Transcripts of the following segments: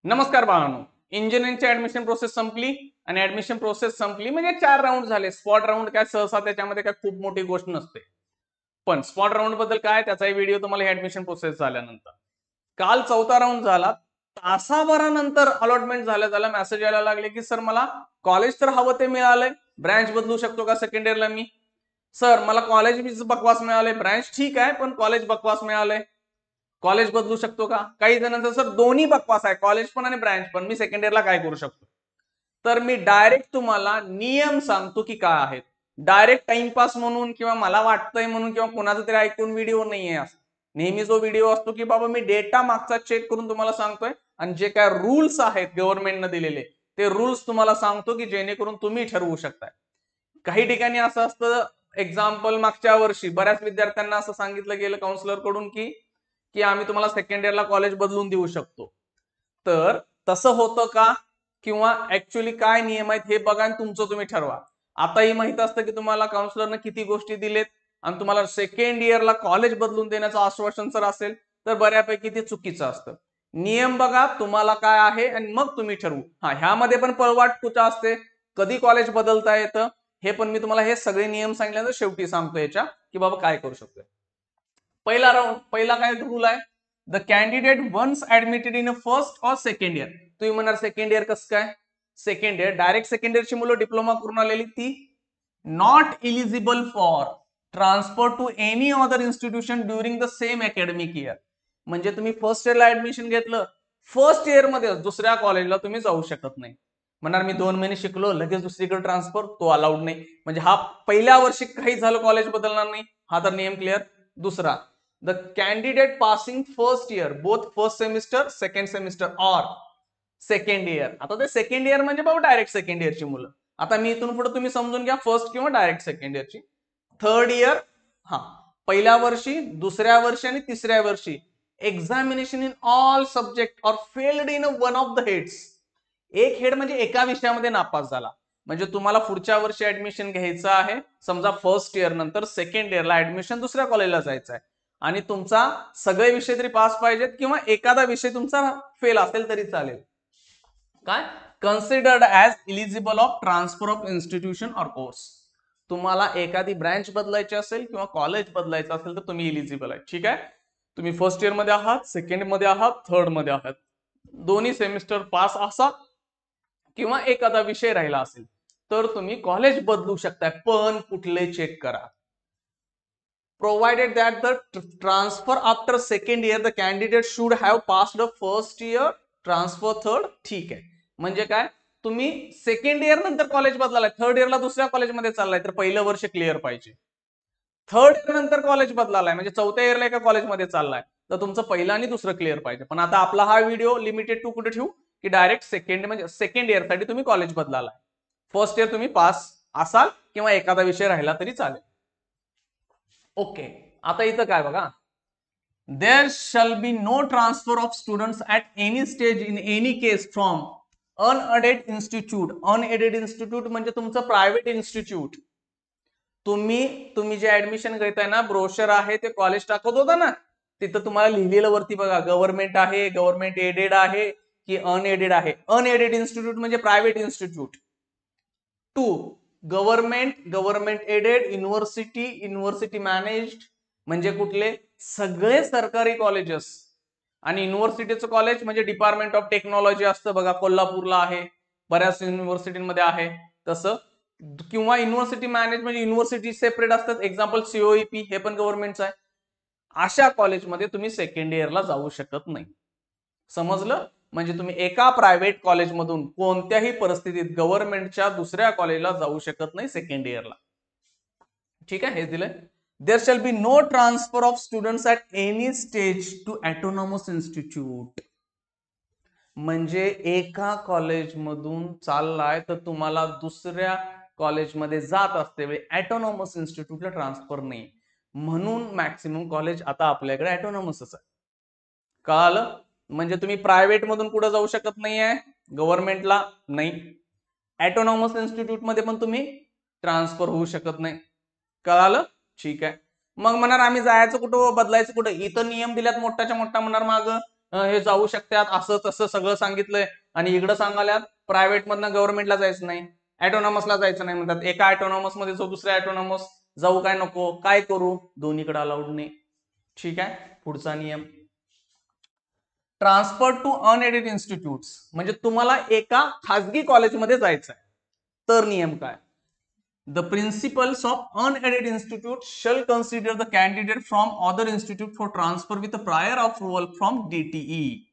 नमस्कार बाळांनो, इंजिनिअरिंगची admission process संपली आणि ऍडमिशन प्रोसेस संपली म्हणजे 4 राऊंड झाले. स्पॉट राऊंड काय सहसा त्याच्यामध्ये काय खूप मोठी गोष्ट नसते. पण स्पॉट राऊंड बद्दल काय त्याचाही व्हिडिओ तुम्हाला ऍडमिशन प्रोसेस झाल्यानंतर. काल 4था राऊंड झाला. तासाभरानंतर अलॉटमेंट झाल्या मेसेज यायला लागले की सर मला कॉलेज तर हवं ते मिळालंय, ब्रँच बदलू शकतो का सेकंड इयरला मी? सर मला कॉलेज बकवास मिळालंय, ब्रँच ठीक आहे पण कॉलेज बकवास मिळालंय, कॉलेज बदलू शकतो का? काही जणांचं सर दोन्ही बकवास आहे, कॉलेज पण आणि ब्रँच पण, मी सेकंड इयरला काय करू शकतो? तर मी डायरेक्ट तुम्हाला नियम सांगतो की काय आहेत. डायरेक्ट टाइमपास म्हणून किंवा मला वाटतंय म्हणून किंवा कोणाचं तरी ऐकून व्हिडिओ नाहीये. नेहमी जो व्हिडिओ असतो की बाबा मी डेटा मागचा चेक करून तुम्हाला सांगतोय आणि जे काय रूल्स आहेत गव्हर्नमेंटने दिलेले ते रूल्स तुम्हाला सांगतो की जेणेकरून तुम्ही ठरवू शकताय. काही ठिकाणी असं असतं, एक्झाम्पल मागच्या वर्षी बऱ्याच विद्यार्थ्यांना असं सांगितलं गेलं काउन्सिलर कडून की की आम्ही तुम्हाला सेकंड इयरला कॉलेज बदलून देऊ शकतो. तर तसं होतं का किंवा ऍक्च्युअली काय नियम आहेत हे बघा आणि तुमचं तुम्ही ठरवा. आताही माहित असतं की तुम्हाला काउन्सिलरने किती गोष्टी दिलेत आणि तुम्हाला सेकंड इयरला कॉलेज बदलून देण्याचं आश्वासन जर असेल तर बऱ्यापैकी ते चुकीचं असतं. नियम बघा तुम्हाला काय आहे आणि मग तुम्ही ठरवू. ह्यामध्ये पण पळवाट कुठं असते, कधी कॉलेज बदलता येतं हे पण मी तुम्हाला हे सगळे नियम सांगितल्यानंतर शेवटी सांगतो याच्या की बाबा काय करू शकतोय. पहिला काय रूल आहे, the candidate once admitted in a first or second year. तुम्ही म्हणणार सेकंड इयर कसं काय? सेकंड इयर डायरेक्ट सेकंड इयरची मुलं डिप्लोमा करून आलेली ती not eligible for transfer to any other institution during the same academic year. म्हणजे तुम्ही फर्स्ट इयरला ऍडमिशन घेतलं, फर्स्ट इयर मध्ये दुसऱ्या कॉलेजला तुम्ही जाऊ शकत नाही. म्हणणार मी 2 महिने शिकलो लगेच दुसरीकडे ट्रान्सफर, तो अलाउड नाही. म्हणजे हा पहिल्या वर्षी काही झालं कॉलेज बदलणार नाही, हा तर नियम क्लिअर. दूसरा, the candidate passing first year both first semester second semester और सेकंड इयर. आता ते सेकंड इयर म्हणजे बाबा डायरेक्ट सेकंड इयरची मुलं. आता मी इथून पुढे तुम्ही समजून घ्या फर्स्ट किंवा डायरेक्ट सेकंड इयरची. थर्ड इयर, हा पहिल्या वर्षी, दुसऱ्या वर्षी आणि तिसऱ्या वर्षी एक्झामिनेशन इन ऑल सब्जेक्ट और failed in one of the heads. एक हेड म्हणजे एका विषयामध्ये नापास झाला म्हणजे तुम्हाला पुढच्या वर्षी ऍडमिशन घ्यायचं आहे, समजा फर्स्ट इयर नंतर सेकंड इयरला ऍडमिशन दुसऱ्या कॉलेजला जायचं आहे आणि तुमचा सगळे विषय तरी पास पाहिजेत किंवा एखादा विषय तुमचा फेल असेल तरी चालेल. काय considered as eligible of transfer of institution और कोर्स. तुम्हाला एखादी ब्रँच बदलायची असेल किंवा कॉलेज बदलायचं असेल तर तुम्ही इलिजिबल आहे. ठीक आहे, तुम्ही फर्स्ट इयर मध्ये आहात, सेकंड मध्ये आहात, थर्ड मध्ये आहात, दोन्ही सेमिस्टर पास असा किंवा एखादा विषय राहिला असेल तर तुम्ही कॉलेज बदलू शकताय. पण कुठले चेक करा, provided that the transfer after second year the candidate should have passed the first year, transfer third. ठीक आहे, म्हणजे काय तुम्ही सेकंड इयर नंतर कॉलेज बदलाय, थर्ड इयरला दुसऱ्या कॉलेजमध्ये चाललाय तर पहिलं वर्ष क्लिअर पाहिजे. थर्ड इयर नंतर कॉलेज बदलालाय म्हणजे चौथ्या इयरला एका कॉलेजमध्ये चाललाय तर तुमचं पहिलं आणि दुसरं क्लिअर पाहिजे. पण आता आपला हा व्हिडिओ लिमिटेड टू कुठे ठेवू की डायरेक्ट सेकंड म्हणजे सेकंड इयर साठी तुम्ही कॉलेज बदलालाय. फर्स्ट इयर तुम्ही पास असाल किंवा एखादा विषय राहिला तरी चालेल. ओके, आता इथं काय बघा, there shall be no transfer of students at any stage in any case from unaided institute. unaided institute म्हणजे तुमचं प्रायव्हेट इन्स्टिट्यूट. तुम्ही जे ऍडमिशन घेताय ना, ब्रोशर आहे ते कॉलेज टाकत होता ना, तिथं तुम्हाला लिहिलेलं वरती बघा गव्हर्नमेंट आहे, गव्हर्नमेंट एडेड आहे की अनएडेड आहे. अनएडेड इन्स्टिट्यूट म्हणजे private institute. To government aided university, university managed म्हणजे कुठले सगळे सरकारी कॉलेजेस. आणि युनिव्हर्सिटीचं कॉलेज म्हणजे डिपार्टमेंट ऑफ टेक्नॉलॉजी असतं बघा, कोल्हापूरला आहे, बऱ्याच युनिव्हर्सिटीमध्ये आहे तसं. किंवा युनिव्हर्सिटी मॅनेज म्हणजे युनिव्हर्सिटी सेपरेट असतात, एक्झाम्पल सीओईपी हे पण गव्हर्नमेंटचं आहे. अशा कॉलेजमध्ये तुम्ही सेकंड इयरला जाऊ शकत नाही. समजलं? म्हणजे तुम्ही एका प्रायव्हेट कॉलेजमधून कोणत्याही परिस्थितीत गव्हर्नमेंटच्या दुसऱ्या कॉलेजला जाऊ शकत नाही सेकंड इयरला. ठीक आहे, हे दिलंय. There shall be no transfer of students at any stage to autonomous institute. म्हणजे एका कॉलेजमधून चाललाय तर तुम्हाला दुसऱ्या कॉलेजमध्ये जात असते वेळी ऑटोनॉमस इन्स्टिट्यूटला ट्रान्सफर नाही. म्हणून मॅक्सिमम कॉलेज आता आपल्याकडे ऑटोनॉमसच आहे. कळालं? म्हणजे तुम्ही प्रायव्हेट मधून कुठे जाऊ शकत नाहीये, गव्हर्नमेंटला नाही. ऑटोनॉमस इन्स्टिट्यूट मध्ये पण तुम्ही ट्रान्सफर होऊ शकत नाही. कळालं? ठीक आहे. मग म्हणणार आम्ही जायचं कुठं, बदलायचं कुठं? इथं नियम दिल्यात मोठाच्या मोठा, म्हणणार माग हे जाऊ शकतात असं तसं सगळं सांगितलंय आणि इकडं सांगाल्यात प्रायव्हेट मधनं गव्हर्नमेंटला जायचं नाही, ऑटोनॉमसला जायचं नाही म्हणतात. एका ऑटोनॉमस मध्ये जो दुसऱ्या ऑटोनॉमस जाऊ काय नको, काय करू, दोन्हीकडे अलाउड नाही. ठीक आहे. पुढचा नियम, ट्रान्सफर टू अनएडेड इन्स्टिट्यूट, म्हणजे तुम्हाला एका खासगी कॉलेजमध्ये जायचं आहे तर नियम काय, the principles of unaided institute shall consider the candidate from other institute for transfer with prior approval from DTE.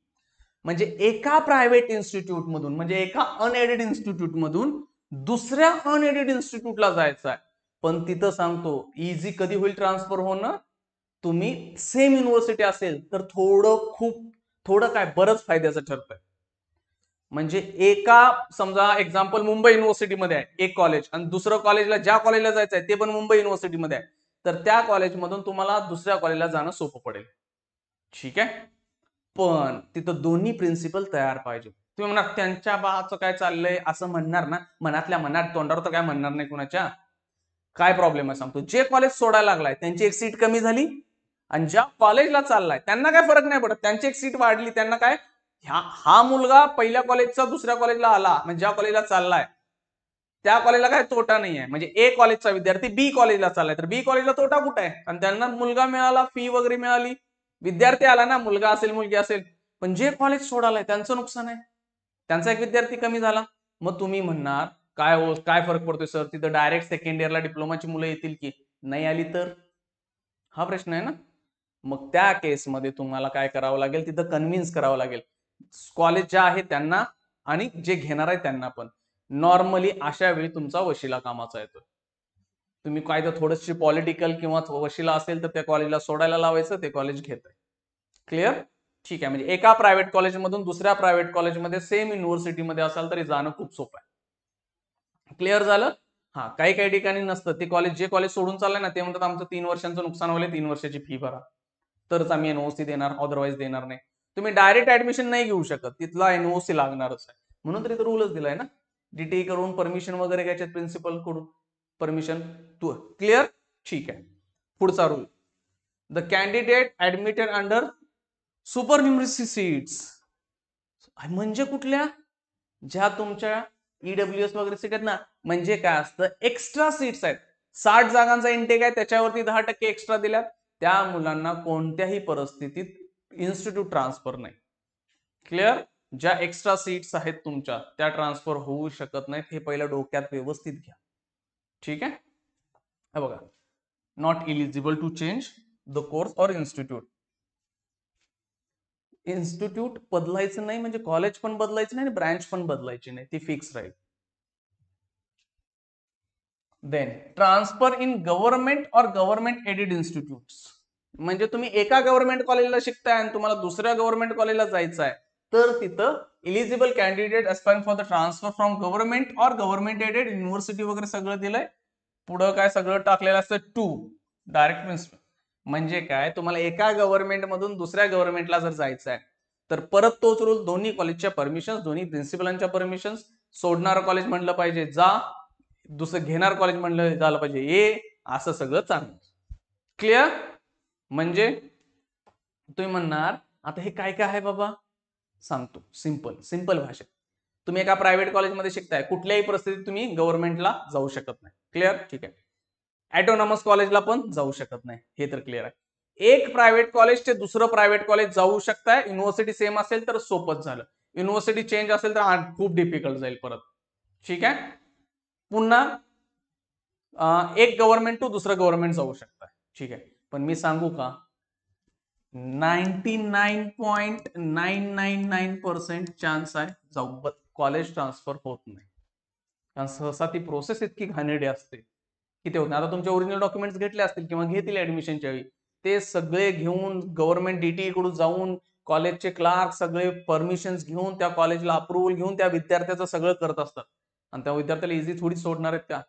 म्हणजे एका प्रायव्हेट इन्स्टिट्यूट मधून, म्हणजे एका अनएडेड इन्स्टिट्यूट मधून दुसऱ्या अनएडेड इन्स्टिट्यूटला जायचं आहे, पण तिथं सांगतो इझी कधी होईल ट्रान्सफर होणं, तुम्ही सेम युनिव्हर्सिटी असेल तर थोडं काय बरंच फायद्याचं ठरतंय. म्हणजे एका समजा एक्झाम्पल मुंबई युनिव्हर्सिटीमध्ये आहे एक कॉलेज आणि दुसरं कॉलेजला ज्या कॉलेजला जायचं आहे ते पण मुंबई युनिव्हर्सिटीमध्ये आहे, तर त्या कॉलेजमधून तुम्हाला दुसऱ्या कॉलेजला जाणं सोपं पडेल. ठीक आहे. पण तिथं दोन्ही प्रिन्सिपल तयार पाहिजे. तुम्ही म्हणा त्यांच्या बाचं काय चाललंय असं म्हणणार ना, मनातल्या मनात, तोंडावर तर काय म्हणणार नाही कुणाच्या. काय प्रॉब्लेम आहे सांगतो, जे कॉलेज सोडायला लागलाय त्यांची एक सीट कमी झाली आणि ज्या कॉलेजला चाललाय त्यांना काय फरक नाही पडत, त्यांची एक सीट वाढली, त्यांना काय, हा मुलगा पहिल्या कॉलेजचा दुसऱ्या कॉलेजला आला म्हणजे ज्या कॉलेजला चाललाय त्या कॉलेजला काय तोटा नाही आहे. म्हणजे ए कॉलेजचा विद्यार्थी बी कॉलेजला चाललाय तर बी कॉलेजला तोटा कुठे आहे, आणि त्यांना मुलगा मिळाला, फी वगैरे मिळाली, विद्यार्थी आला ना, मुलगा असेल मुलगी असेल, पण जे कॉलेज सोडालाय त्यांचं नुकसान आहे, त्यांचा एक विद्यार्थी कमी झाला. मग तुम्ही म्हणणार काय फरक पडतोय सर, तिथं डायरेक्ट सेकंड इयरला डिप्लोमाची मुलं येतील की नाही आली तर, हा प्रश्न आहे ना. मग त्या केसमध्ये तुम्हाला काय करावं लागेल, तिथं कन्व्हिन्स करावं लागेल कॉलेज जे आहे त्यांना आणि जे घेणार आहे त्यांना पण. नॉर्मली अशा वेळी तुमचा वशिला कामाचा येतो. तुम्ही काय तर थोडीशी पॉलिटिकल किंवा वशिला असेल तर त्या कॉलेजला सोडायला लावायचं, ते कॉलेज घेत आहे. क्लिअर. ठीक आहे. म्हणजे एका प्रायव्हेट कॉलेजमधून दुसऱ्या प्रायव्हेट कॉलेजमध्ये सेम युनिव्हर्सिटीमध्ये असाल तरी जाणं खूप सोपं आहे. क्लिअर झालं. हा, काही काही ठिकाणी नसतं, ते कॉलेज जे कॉलेज सोडून चाललंय ना ते म्हणतात आमचं 3 वर्षांचं नुकसान होईल, 3 वर्षाची फी भरा तरच आम्ही एनओसी देणार, अदरवाईज देणार नाही. तुम्ही डायरेक्ट ऍडमिशन नाही घेऊ शकत, तिथला एनओसी लागणारच आहे. म्हणून तरी तर रूलच दिलाय ना, डीटीई करून परमिशन वगैरे घ्यायचे प्रिन्सिपल कडून परमिशन. तू क्लिअर. ठीक आहे. पुढचा rule, the candidate admitted under supernumerary seats, म्हणजे कुठल्या, ज्या तुमच्या ईडब्ल्यूएस वगैरे सीट आहेत ना, म्हणजे काय असतं, एक्स्ट्रा सीट्स आहेत, 60 जागांचा इंटेक आहे त्याच्यावरती 10% एक्स्ट्रा दिल्यात, त्या मुलांना कोणत्याही परिस्थितीत इन्स्टिट्यूट ट्रान्सफर नाही. क्लिअर. ज्या एक्स्ट्रा सीट्स आहेत तुमच्या त्या ट्रान्सफर होऊ शकत नाहीत, हे पहिलं डोक्यात व्यवस्थित घ्या. ठीक आहे. बघा, not eligible to change the course or institute. Institute बदलायचं नाही म्हणजे कॉलेज पण बदलायचं नाही आणि ब्रँच पण बदलायची नाही, ती फिक्स राहील. देन ट्रान्सफर इन गव्हर्नमेंट और गव्हर्नमेंट एडेड इन्स्टिट्यूट, म्हणजे तुम्ही एका गव्हर्नमेंट कॉलेजला शिकताय आणि तुम्हाला दुसऱ्या गव्हर्नमेंट कॉलेजला जायचं आहे तर तिथं eligible candidate aspiring for the transfer from government और गव्हर्नमेंट एडेड युनिव्हर्सिटी वगैरे सगळं दिलंय. पुढं काय सगळं टाकलेलं असतं टू डायरेक्ट प्रिन्सिपल. म्हणजे काय, तुम्हाला एका गव्हर्नमेंट मधून दुसऱ्या गव्हर्नमेंटला जर जायचं आहे तर परत तोच रूल, दोन्ही कॉलेजच्या परमिशन, दोन्ही प्रिन्सिपलांच्या परमिशन, सोडणारं कॉलेज म्हणलं पाहिजे जा, दुसरं घेणार कॉलेज म्हणलं झालं पाहिजे ये, असं सगळं चांगलं. क्लिअर. म्हणजे तुम्ही म्हणणार आता हे काय काय आहे बाबा, सांगतो सिंपल भाषेत. तुम्ही एका प्रायव्हेट कॉलेजमध्ये शिकताय, कुठल्याही परिस्थितीत तुम्ही गव्हर्नमेंटला जाऊ शकत नाही. क्लिअर. ठीक आहे. ऑटोनॉमस कॉलेजला पण जाऊ शकत नाही, हे तर क्लिअर आहे. एक प्रायव्हेट कॉलेज ते दुसरं प्रायव्हेट कॉलेज जाऊ शकताय, युनिव्हर्सिटी सेम असेल तर सोपंच झालं, युनिव्हर्सिटी चेंज असेल तर खूप डिफिकल्ट जाईल परत. ठीक आहे. पुन्हा एक गव्हर्नमेंट टू दुसरं गव्हर्नमेंट जाऊ शकताय. ठीक आहे. पण मी सांगू का, 99.999% चान्स आहे जाऊ, कॉलेज ट्रान्सफर होत नाही, कारण सहसा ती प्रोसेस इतकी घाणेरडी असते की ते होत नाही. आता तुमचे ओरिजिनल डॉक्युमेंट्स घेतले असतील किंवा घेतील ऍडमिशनच्या वेळी, ते सगळे घेऊन गव्हर्नमेंट डीटीई कडून जाऊन कॉलेजचे क्लार्क सगळे परमिशन घेऊन त्या कॉलेजला अप्रुव्हल घेऊन त्या विद्यार्थ्याचं सगळं करत असतात, आणि त्या विद्यार्थ्याला इझी थोडी सोडणार आहेत का.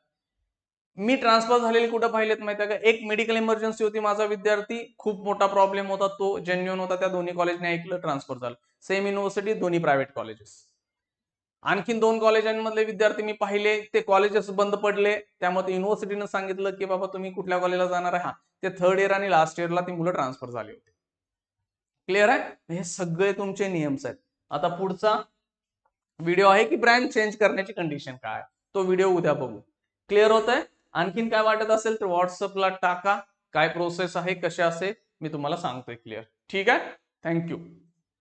मी ट्रान्सफर झालेली कुठं पाहिलेत माहिती आहे का, एक मेडिकल इमर्जन्सी होती, माझा विद्यार्थी खूप मोठा प्रॉब्लेम होता, तो जेन्युइन होता, त्या दोन्ही कॉलेजने ऐकलं, ट्रान्सफर झालं. सेम युनिव्हर्सिटी, दोन्ही प्रायव्हेट कॉलेजेस. आणखीन 2 कॉलेजांमधले विद्यार्थी मी पाहिले, ते कॉलेजेस बंद पडले, त्यामुळे युनिव्हर्सिटीनं सांगितलं की बाबा तुम्ही कुठल्या कॉलेजला जाणार आहे, हा ते 3rd इयर आणि लास्ट इयरला ती मुलं ट्रान्सफर झाली होती. क्लिअर आहे? हे सगळे तुमचे नियम्स आहेत. आता पुढचा व्हिडिओ आहे की ब्रँच चेंज करण्याची कंडिशन काय, तो व्हिडिओ उद्या बघू. क्लिअर होत आहे? आणखीन काय वाटत असेल तर व्हॉट्सअपला टाका, काय प्रोसेस आहे कशा असेल मी तुम्हाला सांगतोय क्लिअर. ठीक आहे, थँक्यू.